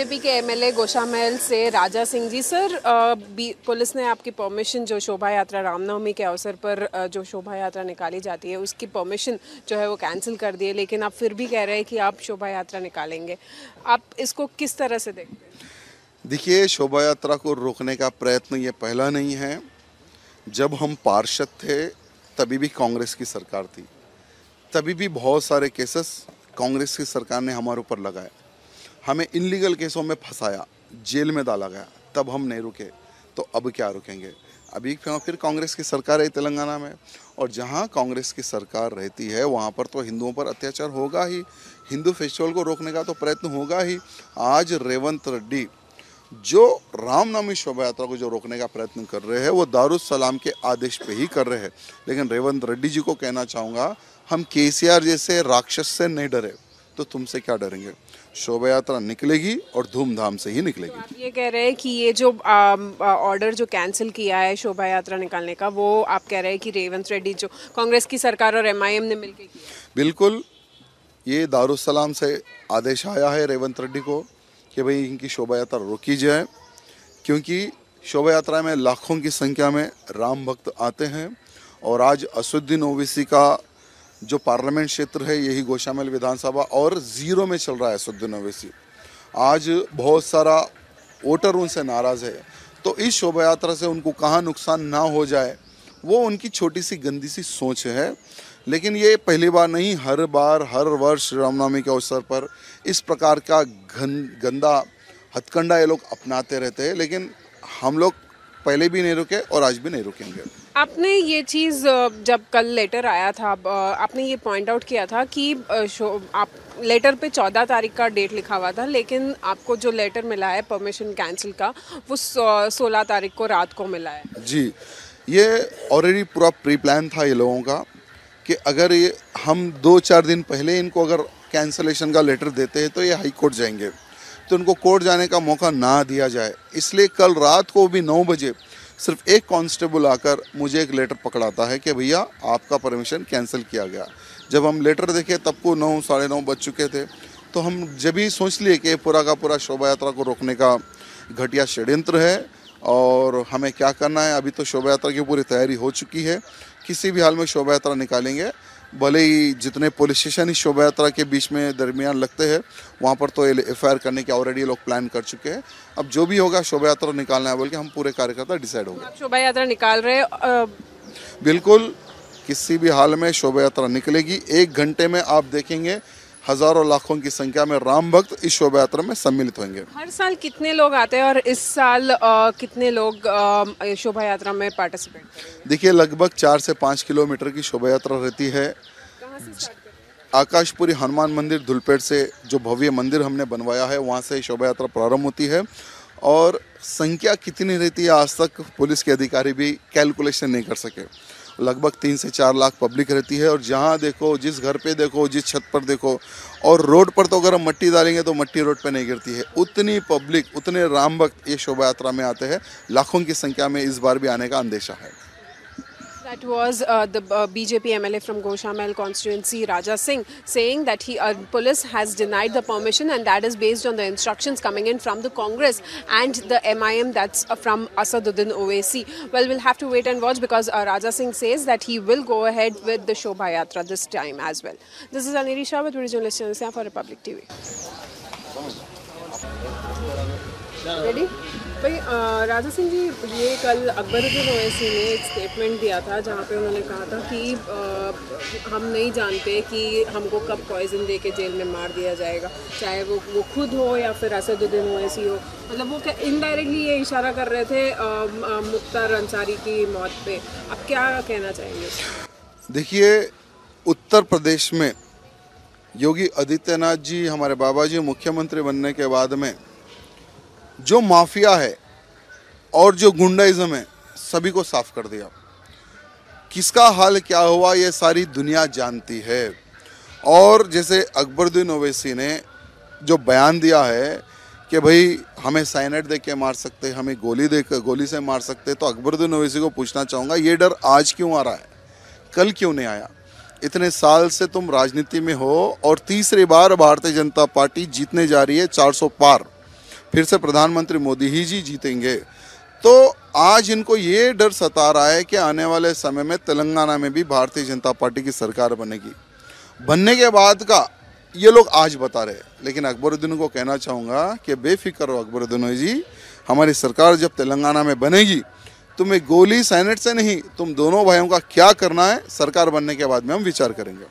BJP के MLA Goshamahal से Raja Singh ji. Sir, police ने आपकी परमिशन, जो शोभा यात्रा रामनवमी के अवसर पर जो शोभा यात्रा निकाली जाती है उसकी परमिशन जो है वो कैंसिल कर दी है, लेकिन आप फिर भी कह रहे हैं कि आप शोभा यात्रा निकालेंगे। आप इसको किस तरह से देखते हैं? देखिए, शोभा यात्रा को रोकने का प्रयत्न ये पहला नहीं है। जब हम पार्षद थे तभी भी कांग्रेस की सरकार थी, तभी भी बहुत सारे केसेस कांग्रेस की सरकार ने हमारे ऊपर लगाए, हमें इनलीगल केसों में फंसाया, जेल में डाला गया, तब हम नहीं रुके। तो अब क्या रुकेंगे? अभी फिर कांग्रेस की सरकार है तेलंगाना में, और जहां कांग्रेस की सरकार रहती है वहां पर तो हिंदुओं पर अत्याचार होगा ही, हिंदू फेस्टिवल को रोकने का तो प्रयत्न होगा ही। आज रेवंत रेड्डी जो रामनवमी शोभा यात्रा को जो रोकने का प्रयत्न कर रहे हैं वो दारुसलाम के आदेश पे ही कर रहे हैं। लेकिन रेवंत रेड्डी जी को कहना चाहूँगा, हम केसीआर जैसे राक्षस से नहीं डरे तो तुमसे क्या डरेंगे। शोभा यात्रा निकलेगी और धूमधाम से ही निकलेगी। तो आप ये कह रहे हैं कि ये जो ऑर्डर जो कैंसिल किया है शोभा यात्रा निकालने का, वो आप कह रहे हैं कि रेवंत रेड्डी जो कांग्रेस की सरकार और एमआईएम ने मिलकर किया? बिल्कुल, ये दारुसलाम से आदेश आया है रेवंत रेड्डी को कि भाई इनकी शोभा यात्रा रोकी जाए, क्योंकि शोभा यात्रा में लाखों की संख्या में राम भक्त आते हैं। और आज असदुद्दीन ओवैसी का जो पार्लियामेंट क्षेत्र है यही गोशामहल विधानसभा और जीरो में चल रहा है असदुद्दीन ओवैसी। आज बहुत सारा वोटर उनसे नाराज़ है, तो इस शोभा यात्रा से उनको कहाँ नुकसान ना हो जाए, वो उनकी छोटी सी गंदी सी सोच है। लेकिन ये पहली बार नहीं, हर बार हर वर्ष रामनवमी के अवसर पर इस प्रकार का गंदा हथकंडा ये लोग अपनाते रहते हैं। लेकिन हम लोग पहले भी नहीं रुके और आज भी नहीं रुकेंगे। आपने ये चीज़, जब कल लेटर आया था, आपने ये पॉइंट आउट किया था कि आप लेटर पे 14 तारीख का डेट लिखा हुआ था, लेकिन आपको जो लेटर मिला है परमिशन कैंसिल का वो 16 तारीख को रात को मिला है। जी, ये ऑलरेडी पूरा प्री प्लान था ये लोगों का कि अगर ये हम 2-4 दिन पहले इनको अगर कैंसलेशन का लेटर देते हैं तो ये हाई कोर्ट जाएंगे, तो उनको कोर्ट जाने का मौका ना दिया जाए। इसलिए कल रात को भी 9 बजे सिर्फ एक कांस्टेबल आकर मुझे एक लेटर पकड़ाता है कि भैया आपका परमिशन कैंसिल किया गया। जब हम लेटर देखे तब को 9 साढ़े 9 बज चुके थे, तो हम जब ही सोच लिए कि पूरा का पूरा शोभा यात्रा को रोकने का घटिया षड्यंत्र है और हमें क्या करना है। अभी तो शोभा यात्रा की पूरी तैयारी हो चुकी है, किसी भी हाल में शोभा यात्रा निकालेंगे। भले ही जितने पुलिस स्टेशन इस शोभा यात्रा के बीच में दरमियान लगते हैं वहाँ पर तो एफआईआर करने के ऑलरेडी लोग प्लान कर चुके हैं। अब जो भी होगा शोभा यात्रा निकालना है बोल के हम पूरे कार्यकर्ता डिसाइड हो गए। आप शोभा यात्रा निकाल रहे हैं? बिल्कुल, किसी भी हाल में शोभा यात्रा निकलेगी। 1 घंटे में आप देखेंगे हजारों लाखों की संख्या में राम भक्त इस शोभा यात्रा में सम्मिलित होंगे। हर साल कितने लोग आते हैं और इस साल कितने लोग शोभा यात्रा में पार्टिसिपेट करेंगे? देखिए, लगभग 4 से 5 किलोमीटर की शोभा यात्रा रहती है। कहाँ से स्टार्ट करेंगे? आकाशपुरी हनुमान मंदिर धुलपेट से जो भव्य मंदिर हमने बनवाया है वहाँ से शोभा यात्रा प्रारंभ होती है। और संख्या कितनी रहती है आज तक पुलिस के अधिकारी भी कैलकुलेशन नहीं कर सके। लगभग 3 से 4 लाख पब्लिक रहती है, और जहाँ देखो, जिस घर पे देखो, जिस छत पर देखो, और रोड पर तो अगर हम मट्टी डालेंगे तो मट्टी रोड पे नहीं गिरती है। उतनी पब्लिक, उतने राम भक्त ये शोभा यात्रा में आते हैं। लाखों की संख्या में इस बार भी आने का अंदेशा है। That was the BJP MLA from Goshamahal constituency, Raja Singh, saying that police has denied the permission, and that is based on the instructions coming in from the Congress and the MIM, that's from Asaduddin Owaisi. Well, we'll have to wait and watch, because Raja Singh says that he will go ahead with the Shobha Yatra this time as well. This is Aneri Shah with Video Journalist for Republic TV. Ready? भाई, राजा सिंह जी, ये कल अकबरुद्दीन ओवैसी ने एक statement दिया था जहाँ पे उन्होंने कहा था कि हम नहीं जानते कि हमको कब पॉइजन दे के जेल में मार दिया जाएगा, चाहे वो खुद हो या फिर असदुद्दीन ओवैसी हो। मतलब वो इनडायरेक्टली ये इशारा कर रहे थे मुख्तार अंसारी की मौत पे। अब क्या कहना चाहेंगे? देखिए, उत्तर प्रदेश में योगी आदित्यनाथ जी, हमारे बाबा जी मुख्यमंत्री बनने के बाद में जो माफिया है और जो गुंडाइज्म है सभी को साफ कर दिया। किसका हाल क्या हुआ ये सारी दुनिया जानती है। और जैसे अकबरुद्दीन ओवैसी ने जो बयान दिया है कि भाई हमें साइनाइड दे के मार सकते, हमें गोली से मार सकते, तो अकबरुद्दीन ओवैसी को पूछना चाहूँगा, ये डर आज क्यों आ रहा है, कल क्यों नहीं आया? इतने साल से तुम राजनीति में हो और तीसरी बार भारतीय जनता पार्टी जीतने जा रही है 400 पार। फिर से प्रधानमंत्री मोदी ही जी जीतेंगे। तो आज इनको ये डर सता रहा है कि आने वाले समय में तेलंगाना में भी भारतीय जनता पार्टी की सरकार बनेगी। बनने के बाद का ये लोग आज बता रहे हैं, लेकिन अकबरुद्दीन को कहना चाहूँगा कि बेफिक्र हो अकबरुद्दीन जी, हमारी सरकार जब तेलंगाना में बनेगी, तुम्हें गोली सेनेट से नहीं, तुम दोनों भाइयों का क्या करना है सरकार बनने के बाद में हम विचार करेंगे।